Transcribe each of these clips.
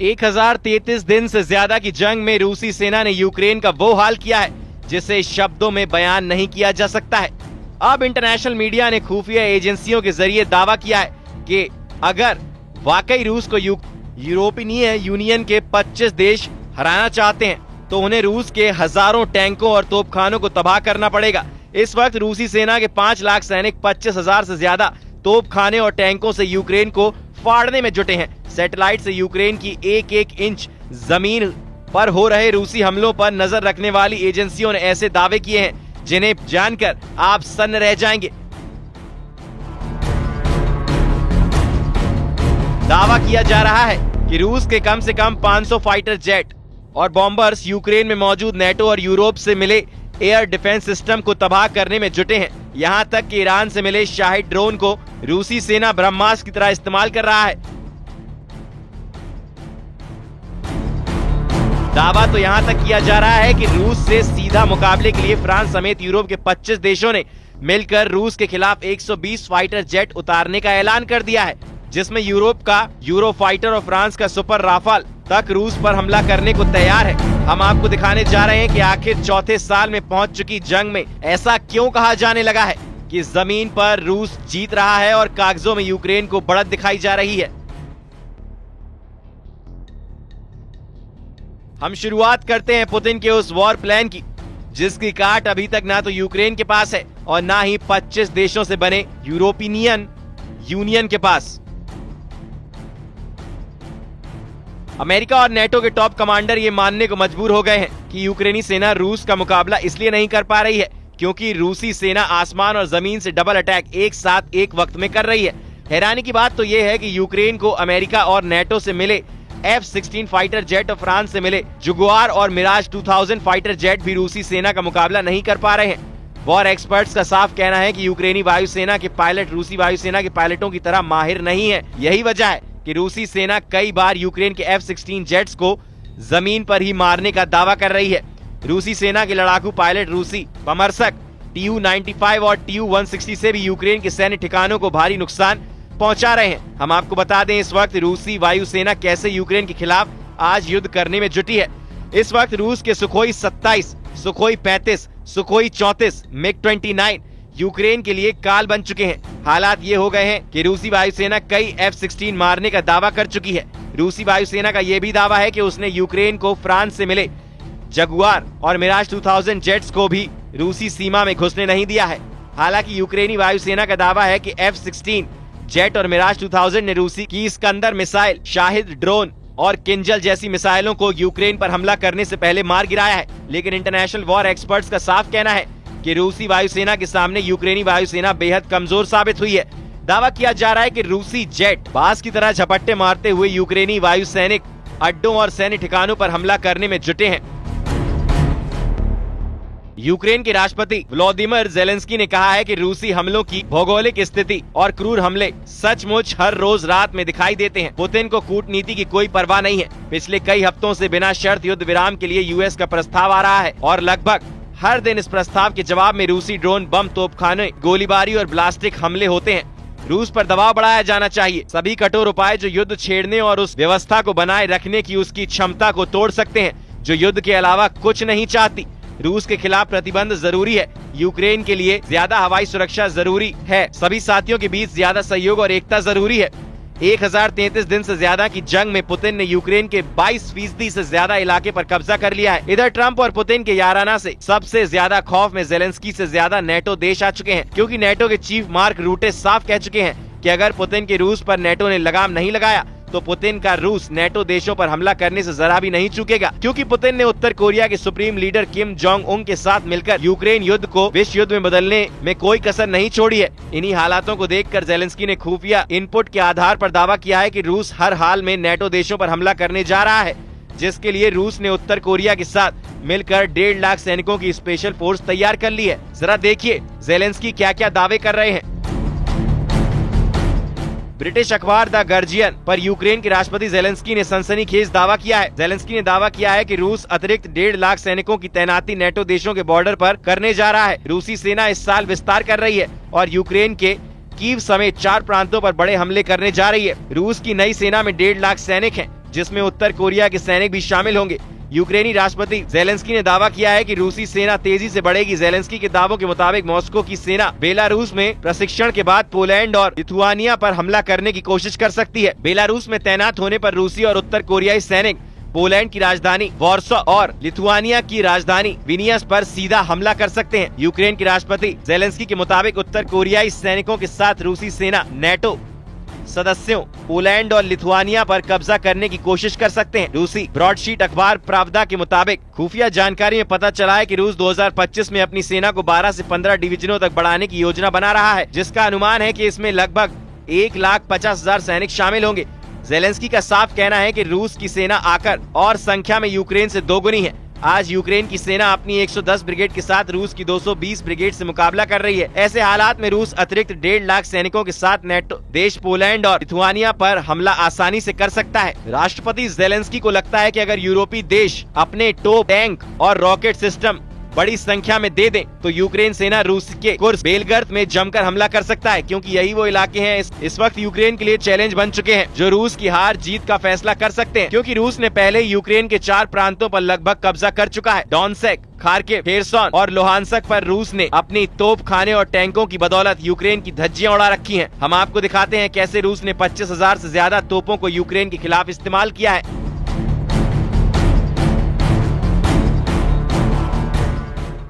1033 दिन से ज्यादा की जंग में रूसी सेना ने यूक्रेन का वो हाल किया है जिसे शब्दों में बयान नहीं किया जा सकता है। अब इंटरनेशनल मीडिया ने खुफिया एजेंसियों के जरिए दावा किया है कि अगर वाकई रूस को यूरोपीय यूनियन के 25 देश हराना चाहते हैं तो उन्हें रूस के हजारों टैंकों और तोपखानों को तबाह करना पड़ेगा। इस वक्त रूसी सेना के 5 लाख सैनिक 25,000 से ज्यादा तोपखाने और टैंकों से यूक्रेन को फाड़ने में जुटे हैं। सैटेलाइट से यूक्रेन की एक इंच जमीन पर हो रहे रूसी हमलों पर नजर रखने वाली एजेंसियों ने ऐसे दावे किए हैं जिन्हें जानकर आप सन्न रह जाएंगे। दावा किया जा रहा है कि रूस के कम से कम 500 फाइटर जेट और बॉम्बर्स यूक्रेन में मौजूद नेटो और यूरोप से मिले एयर डिफेंस सिस्टम को तबाह करने में जुटे हैं। यहां तक कि ईरान से मिले शाहिद ड्रोन को रूसी सेना ब्रह्मास्त्र की तरह इस्तेमाल कर रहा है। दावा तो यहां तक किया जा रहा है कि रूस से सीधा मुकाबले के लिए फ्रांस समेत यूरोप के 25 देशों ने मिलकर रूस के खिलाफ 120 फाइटर जेट उतारने का ऐलान कर दिया है, जिसमें यूरोप का यूरो फाइटर और फ्रांस का सुपर राफाल तक रूस पर हमला करने को तैयार है। हम आपको दिखाने जा रहे हैं कि आखिर चौथे साल में पहुंच चुकी जंग में ऐसा क्यों कहा जाने लगा है कि जमीन पर रूस जीत रहा है और कागजों में यूक्रेन को बढ़त दिखाई जा रही है। हम शुरुआत करते हैं पुतिन के उस वॉर प्लान की जिसकी काट अभी तक ना तो यूक्रेन के पास है और ना ही 25 देशों से बने यूरोपियन यूनियन के पास। अमेरिका और नेटो के टॉप कमांडर ये मानने को मजबूर हो गए हैं कि यूक्रेनी सेना रूस का मुकाबला इसलिए नहीं कर पा रही है क्योंकि रूसी सेना आसमान और जमीन से डबल अटैक एक साथ एक वक्त में कर रही है। हैरानी की बात तो ये है कि यूक्रेन को अमेरिका और नेटो से मिले F-16 फाइटर जेट और फ्रांस से मिले जुगुआर और मिराज 2000 फाइटर जेट भी रूसी सेना का मुकाबला नहीं कर पा रहे हैं। वॉर एक्सपर्ट्स का साफ कहना है कि यूक्रेनी वायुसेना के पायलट रूसी वायुसेना के पायलटों की तरह माहिर नहीं है। यही वजह है कि रूसी सेना कई बार यूक्रेन के F-16 जेट्स को जमीन पर ही मारने का दावा कर रही है। रूसी सेना के लड़ाकू पायलट रूसी बमर्सक Tu-95 और Tu-160 से भी यूक्रेन के सैन्य ठिकानों को भारी नुकसान पहुंचा रहे हैं। हम आपको बता दें इस वक्त रूसी वायुसेना कैसे यूक्रेन के खिलाफ आज युद्ध करने में जुटी है। इस वक्त रूस के सुखोई 27, सुखोई 35, सुखोई 34, मिग-29 यूक्रेन के लिए काल बन चुके हैं। हालात ये हो गए हैं कि रूसी वायुसेना कई F-16 मारने का दावा कर चुकी है। रूसी वायुसेना का ये भी दावा है कि उसने यूक्रेन को फ्रांस से मिले जगुआर और मिराज 2000 जेट्स को भी रूसी सीमा में घुसने नहीं दिया है। हालांकि यूक्रेनी वायुसेना का दावा है कि F-16 जेट और मिराज 2000 ने रूसी की इस्कंदर मिसाइल, शाहिद ड्रोन और किंजल जैसी मिसाइलों को यूक्रेन पर हमला करने से पहले मार गिराया है। लेकिन इंटरनेशनल वॉर एक्सपर्ट्स का साफ कहना है कि रूसी वायुसेना के सामने यूक्रेनी वायुसेना बेहद कमजोर साबित हुई है। दावा किया जा रहा है कि रूसी जेट बाज की तरह झपट्टे मारते हुए यूक्रेनी वायु सैनिक अड्डों और सैन्य ठिकानों पर हमला करने में जुटे हैं। यूक्रेन के राष्ट्रपति व्लादिमीर ज़ेलेंस्की ने कहा है कि रूसी हमलों की भौगोलिक स्थिति और क्रूर हमले सचमुच हर रोज रात में दिखाई देते हैं। पुतिन को कूटनीति की कोई परवाह नहीं है। पिछले कई हफ्तों से बिना शर्त युद्ध विराम के लिए यूएस का प्रस्ताव आ रहा है और लगभग हर दिन इस प्रस्ताव के जवाब में रूसी ड्रोन, बम, तोपखाने, गोलीबारी और ब्लास्टिक हमले होते हैं। रूस पर दबाव बढ़ाया जाना चाहिए। सभी कठोर उपाय जो युद्ध छेड़ने और उस व्यवस्था को बनाए रखने की उसकी क्षमता को तोड़ सकते हैं जो युद्ध के अलावा कुछ नहीं चाहती। रूस के खिलाफ प्रतिबंध जरूरी है। यूक्रेन के लिए ज्यादा हवाई सुरक्षा जरूरी है। सभी साथियों के बीच ज्यादा सहयोग और एकता जरूरी है। 1033 दिन से ज्यादा की जंग में पुतिन ने यूक्रेन के 22% से ज्यादा इलाके पर कब्जा कर लिया है। इधर ट्रंप और पुतिन के याराना से सबसे ज्यादा खौफ में ज़ेलेंस्की से ज्यादा नेटो देश आ चुके हैं, क्योंकि नेटो के चीफ मार्क रूटे साफ कह चुके हैं कि अगर पुतिन के रूस पर नेटो ने लगाम नहीं लगाया तो पुतिन का रूस नेटो देशों पर हमला करने से जरा भी नहीं चूकेगा, क्योंकि पुतिन ने उत्तर कोरिया के supreme leader Kim Jong Un के साथ मिलकर यूक्रेन युद्ध को विश्व युद्ध में बदलने में कोई कसर नहीं छोड़ी है। इन्हीं हालातों को देखकर ज़ेलेंस्की ने खुफिया इनपुट के आधार पर दावा किया है कि रूस हर हाल में नेटो देशों पर हमला करने जा रहा है, जिसके लिए रूस ने उत्तर कोरिया के साथ मिलकर 1.5 लाख सैनिकों की स्पेशल फोर्स तैयार कर ली है। जरा देखिए ज़ेलेंस्की क्या क्या दावे कर रहे हैं। ब्रिटिश अखबार द गार्जियन पर यूक्रेन के राष्ट्रपति ज़ेलेंस्की ने सनसनीखेज दावा किया है। ज़ेलेंस्की ने दावा किया है कि रूस अतिरिक्त 1.5 लाख सैनिकों की तैनाती नेटो देशों के बॉर्डर पर करने जा रहा है। रूसी सेना इस साल विस्तार कर रही है और यूक्रेन के कीव समेत 4 प्रांतों पर बड़े हमले करने जा रही है। रूस की नई सेना में 1.5 लाख सैनिक हैं। जिसमें उत्तर कोरिया के सैनिक भी शामिल होंगे। यूक्रेनी राष्ट्रपति जेलेंस्की ने दावा किया है कि रूसी सेना तेजी से बढ़ेगी। जेलेंस्की के दावों के मुताबिक मॉस्को की सेना बेलारूस में प्रशिक्षण के बाद पोलैंड और लिथुआनिया पर हमला करने की कोशिश कर सकती है। बेलारूस में तैनात होने पर रूसी और उत्तर कोरियाई सैनिक पोलैंड की राजधानी वॉर्सो और लिथुआनिया की राजधानी विनियस पर सीधा हमला कर सकते हैं। यूक्रेन के राष्ट्रपति जेलेंस्की के मुताबिक उत्तर कोरियाई सैनिकों के साथ रूसी सेना नेटो सदस्यों पोलैंड और लिथुआनिया पर कब्जा करने की कोशिश कर सकते हैं। रूसी ब्रॉडशीट अखबार प्रावदा के मुताबिक खुफिया जानकारी में पता चला है कि रूस 2025 में अपनी सेना को 12 से 15 डिवीजनों तक बढ़ाने की योजना बना रहा है, जिसका अनुमान है कि इसमें लगभग 1,50,000 सैनिक शामिल होंगे। जेलेंस्की का साफ कहना है कि रूस की सेना आकार और संख्या में यूक्रेन से दोगुनी है। आज यूक्रेन की सेना अपनी 110 ब्रिगेड के साथ रूस की 220 ब्रिगेड से मुकाबला कर रही है। ऐसे हालात में रूस अतिरिक्त 1.5 लाख सैनिकों के साथ नेटो देश पोलैंड और लिथुआनिया पर हमला आसानी से कर सकता है। राष्ट्रपति जेलेंस्की को लगता है कि अगर यूरोपीय देश अपने तोप, टैंक और रॉकेट सिस्टम बड़ी संख्या में दे दें तो यूक्रेन सेना रूस के कुर्स्क बेलगर्द में जमकर हमला कर सकता है, क्योंकि यही वो इलाके हैं इस वक्त यूक्रेन के लिए चैलेंज बन चुके हैं, जो रूस की हार जीत का फैसला कर सकते हैं। क्योंकि रूस ने पहले यूक्रेन के 4 प्रांतों पर लगभग कब्जा कर चुका है। डोनेत्स्क, खार्किव, खेरसोन और लुहानस्क पर रूस ने अपनी तोप खाने और टैंकों की बदौलत यूक्रेन की धज्जियां उड़ा रखी हैं। हम आपको दिखाते हैं कैसे रूस ने 25,000 से ज्यादा तोपों को यूक्रेन के खिलाफ इस्तेमाल किया है।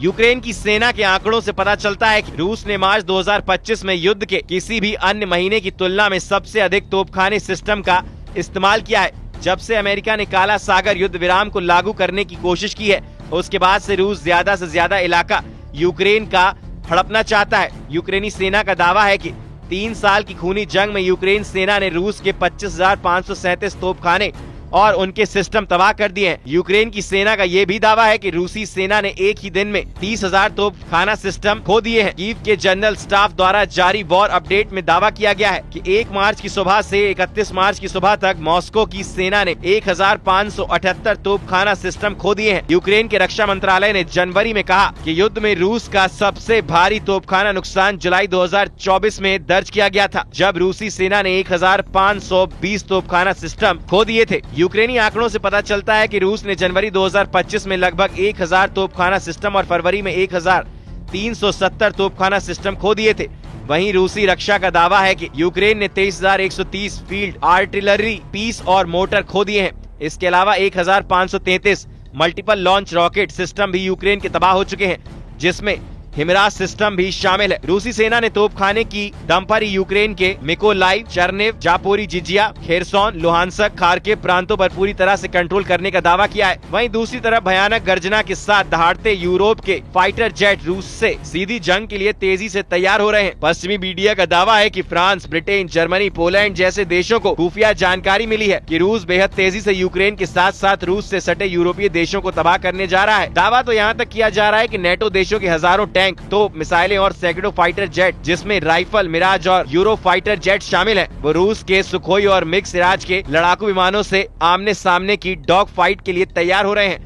यूक्रेन की सेना के आंकड़ों से पता चलता है कि रूस ने मार्च 2025 में युद्ध के किसी भी अन्य महीने की तुलना में सबसे अधिक तोपखाने सिस्टम का इस्तेमाल किया है। जब से अमेरिका ने काला सागर युद्ध विराम को लागू करने की कोशिश की है, उसके बाद से रूस ज्यादा से ज्यादा इलाका यूक्रेन का हड़पना चाहता है। यूक्रेनी सेना का दावा है कि 3 साल की खूनी जंग में यूक्रेन सेना ने रूस के 25,537 तोपखाने और उनके सिस्टम तबाह कर दिए हैं। यूक्रेन की सेना का ये भी दावा है कि रूसी सेना ने एक ही दिन में 30,000 तोपखाना सिस्टम खो दिए हैं। कीव के जनरल स्टाफ द्वारा जारी वॉर अपडेट में दावा किया गया है कि 1 मार्च की सुबह से 31 मार्च की सुबह तक मॉस्को की सेना ने 1,578 तोपखाना सिस्टम खो दिए हैं। यूक्रेन के रक्षा मंत्रालय ने जनवरी में कहा कि युद्ध में रूस का सबसे भारी तोपखाना नुकसान जुलाई 2024 में दर्ज किया गया था, जब रूसी सेना ने 1,520 तोपखाना सिस्टम खो दिए थे। यूक्रेनी आंकड़ों से पता चलता है कि रूस ने जनवरी 2025 में लगभग 1,000 तोपखाना सिस्टम और फरवरी में 1,370 तोपखाना सिस्टम खो दिए थे। वहीं रूसी रक्षा का दावा है कि यूक्रेन ने 23,130 फील्ड आर्टिलरी पीस और मोटर खो दिए हैं। इसके अलावा 1,533 मल्टीपल लॉन्च रॉकेट सिस्टम भी यूक्रेन के तबाह हो चुके हैं, जिसमें हिमराज सिस्टम भी शामिल है। रूसी सेना ने तोपखाने की दम पर यूक्रेन के मिकोलाइव, चरनेव, जापोरिजिजिया, खेरसोन, लुहानस्क, खार्किव प्रांतों पर पूरी तरह से कंट्रोल करने का दावा किया है। वहीं दूसरी तरफ भयानक गर्जना के साथ दहाड़ते यूरोप के फाइटर जेट रूस से सीधी जंग के लिए तेजी से तैयार हो रहे हैं। पश्चिमी मीडिया का दावा है कि फ्रांस, ब्रिटेन, जर्मनी, पोलैंड जैसे देशों को खुफिया जानकारी मिली है कि रूस बेहद तेजी से यूक्रेन के साथ साथ रूस से सटे यूरोपीय देशों को तबाह करने जा रहा है। दावा तो यहाँ तक किया जा रहा है कि नेटो देशों के हजारों टैंक, तोप, मिसाइलें और सैकड़ों फाइटर जेट, जिसमें राइफल, मिराज और यूरो फाइटर जेट शामिल हैं, वो रूस के सुखोई और मिग सिराज के लड़ाकू विमानों से आमने सामने की डॉग फाइट के लिए तैयार हो रहे हैं।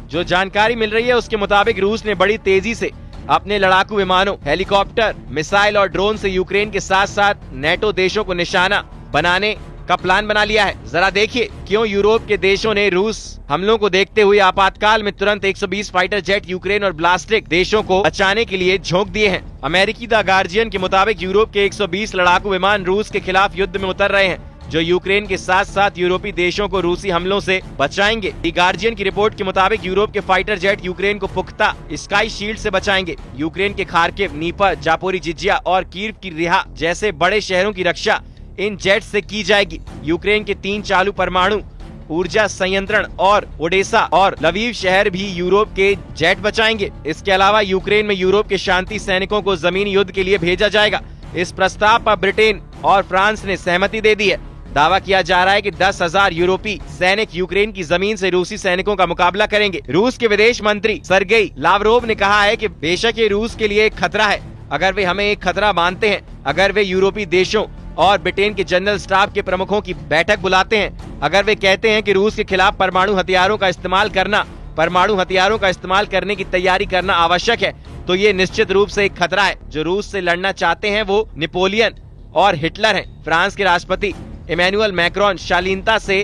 जो जानकारी मिल रही है उसके मुताबिक रूस ने बड़ी तेजी से अपने लड़ाकू विमानों, हेलीकॉप्टर, मिसाइल और ड्रोन से यूक्रेन के साथ साथ नेटो देशों को निशाना बनाने का प्लान बना लिया है। जरा देखिए क्यों यूरोप के देशों ने रूस हमलों को देखते हुए आपातकाल में तुरंत 120 फाइटर जेट यूक्रेन और ब्लास्टिक देशों को बचाने के लिए झोंक दिए हैं। अमेरिकी द गार्जियन के मुताबिक यूरोप के 120 लड़ाकू विमान रूस के खिलाफ युद्ध में उतर रहे हैं, जो यूक्रेन के साथ साथ यूरोपीय देशों को रूसी हमलों से बचाएंगे। द गार्जियन की रिपोर्ट के मुताबिक यूरोप के फाइटर जेट यूक्रेन को पुख्ता स्काई शील्ड से बचाएंगे। यूक्रेन के खार्किव, नीपर, जापोरिजिजिया और कीव की रिहा जैसे बड़े शहरों की रक्षा इन जेट से की जाएगी। यूक्रेन के 3 चालू परमाणु ऊर्जा संयंत्रण और ओडेसा और लवीव शहर भी यूरोप के जेट बचाएंगे। इसके अलावा यूक्रेन में यूरोप के शांति सैनिकों को जमीनी युद्ध के लिए भेजा जाएगा। इस प्रस्ताव पर ब्रिटेन और फ्रांस ने सहमति दे दी है। दावा किया जा रहा है कि 10,000 यूरोपीय सैनिक यूक्रेन की जमीन से रूसी सैनिकों का मुकाबला करेंगे। रूस के विदेश मंत्री सर्गेई लावरोव ने कहा है कि बेशक ये रूस के लिए एक खतरा है, अगर वे हमें एक खतरा मानते हैं, अगर वे यूरोपीय देशों और ब्रिटेन के जनरल स्टाफ के प्रमुखों की बैठक बुलाते हैं, अगर वे कहते हैं कि रूस के खिलाफ परमाणु हथियारों का इस्तेमाल करने की तैयारी करना आवश्यक है, तो ये निश्चित रूप से एक खतरा है। जो रूस से लड़ना चाहते हैं वो नेपोलियन और हिटलर हैं। फ्रांस के राष्ट्रपति इमैनुअल मैक्रोन शालीनता से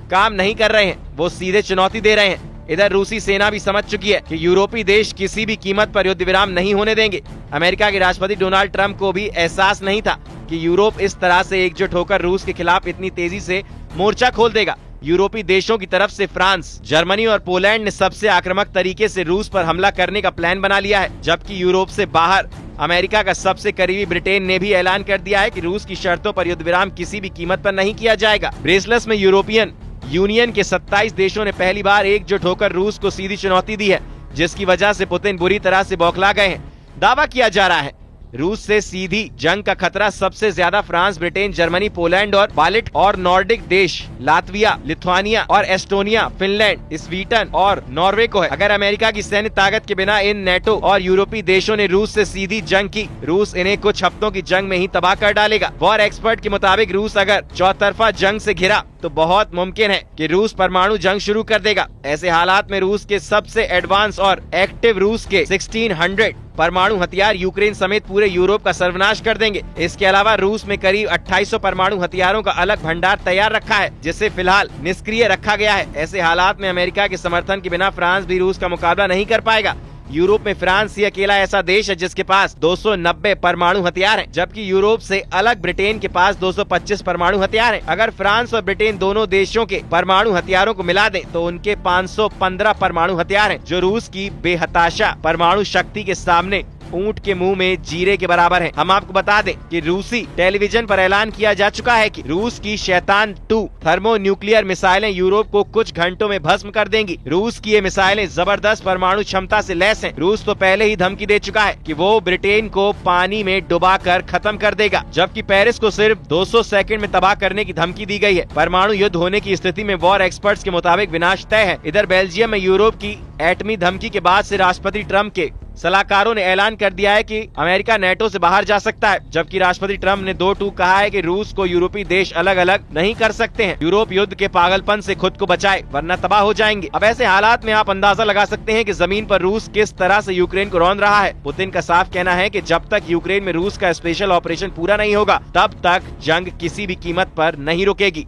काम नहीं कर रहे हैं, वो सीधे चुनौती दे रहे हैं। इधर रूसी सेना भी समझ चुकी है कि यूरोपीय देश किसी भी कीमत पर युद्ध विराम नहीं होने देंगे। अमेरिका के राष्ट्रपति डोनाल्ड ट्रंप को भी एहसास नहीं था कि यूरोप इस तरह से एकजुट होकर रूस के खिलाफ इतनी तेजी से मोर्चा खोल देगा। यूरोपीय देशों की तरफ से फ्रांस, जर्मनी और पोलैंड ने सबसे आक्रामक तरीके से रूस पर हमला करने का प्लान बना लिया है, जबकि यूरोप से बाहर अमेरिका का सबसे करीबी ब्रिटेन ने भी ऐलान कर दिया है कि रूस की शर्तों पर युद्ध विराम किसी भी कीमत पर नहीं किया जाएगा। ब्रेसलेस में यूरोपियन यूनियन के 27 देशों ने पहली बार एकजुट होकर रूस को सीधी चुनौती दी है, जिसकी वजह से पुतिन बुरी तरह से बौखला गए हैं। दावा किया जा रहा है रूस से सीधी जंग का खतरा सबसे ज्यादा फ्रांस, ब्रिटेन, जर्मनी, पोलैंड और बाल्ट और नॉर्डिक देश लातविया, लिथुआनिया और एस्टोनिया, फिनलैंड, स्वीडन और नॉर्वे को है। अगर अमेरिका की सैन्य ताकत के बिना इन नेटो और यूरोपीय देशों ने रूस से सीधी जंग की, रूस इन्हें कुछ हफ्तों की जंग में ही तबाह कर डालेगा। वॉर एक्सपर्ट के मुताबिक रूस अगर चौतरफा जंग से घिरा तो बहुत मुमकिन है कि रूस परमाणु जंग शुरू कर देगा। ऐसे हालात में रूस के सबसे एडवांस और एक्टिव रूस के 1600 परमाणु हथियार यूक्रेन समेत पूरे यूरोप का सर्वनाश कर देंगे। इसके अलावा रूस में करीब 2800 परमाणु हथियारों का अलग भंडार तैयार रखा है, जिसे फिलहाल निष्क्रिय रखा गया है। ऐसे हालात में अमेरिका के समर्थन के बिना फ्रांस भी रूस का मुकाबला नहीं कर पाएगा। यूरोप में फ्रांस ही अकेला ऐसा देश है जिसके पास 290 परमाणु हथियार हैं, जबकि यूरोप से अलग ब्रिटेन के पास 225 परमाणु हथियार हैं। अगर फ्रांस और ब्रिटेन दोनों देशों के परमाणु हथियारों को मिला दें तो उनके 515 परमाणु हथियार हैं, जो रूस की बेहताशा परमाणु शक्ति के सामने ऊंट के मुंह में जीरे के बराबर है। हम आपको बता दें कि रूसी टेलीविजन पर ऐलान किया जा चुका है कि रूस की शैतान 2 थर्मो न्यूक्लियर मिसाइलें यूरोप को कुछ घंटों में भस्म कर देंगी। रूस की ये मिसाइलें जबरदस्त परमाणु क्षमता से लैस हैं। रूस तो पहले ही धमकी दे चुका है कि वो ब्रिटेन को पानी में डुबाकर खत्म कर देगा, जबकि पेरिस को सिर्फ 200 सेकंड में तबाह करने की धमकी दी गई है। परमाणु युद्ध होने की स्थिति में वॉर एक्सपर्ट्स के मुताबिक विनाश तय है। इधर बेल्जियम में यूरोप की एटमी धमकी के बाद से राष्ट्रपति ट्रंप के सलाहकारों ने ऐलान कर दिया है कि अमेरिका नेटो से बाहर जा सकता है, जबकि राष्ट्रपति ट्रंप ने 2 टूक कहा है कि रूस को यूरोपीय देश अलग अलग नहीं कर सकते हैं। यूरोप युद्ध के पागलपन से खुद को बचाए, वरना तबाह हो जाएंगे। अब ऐसे हालात में आप अंदाजा लगा सकते हैं कि जमीन पर रूस किस तरह से यूक्रेन को रौंद रहा है। पुतिन का साफ कहना है कि जब तक यूक्रेन में रूस का स्पेशल ऑपरेशन पूरा नहीं होगा, तब तक जंग किसी भी कीमत पर नहीं रुकेगी।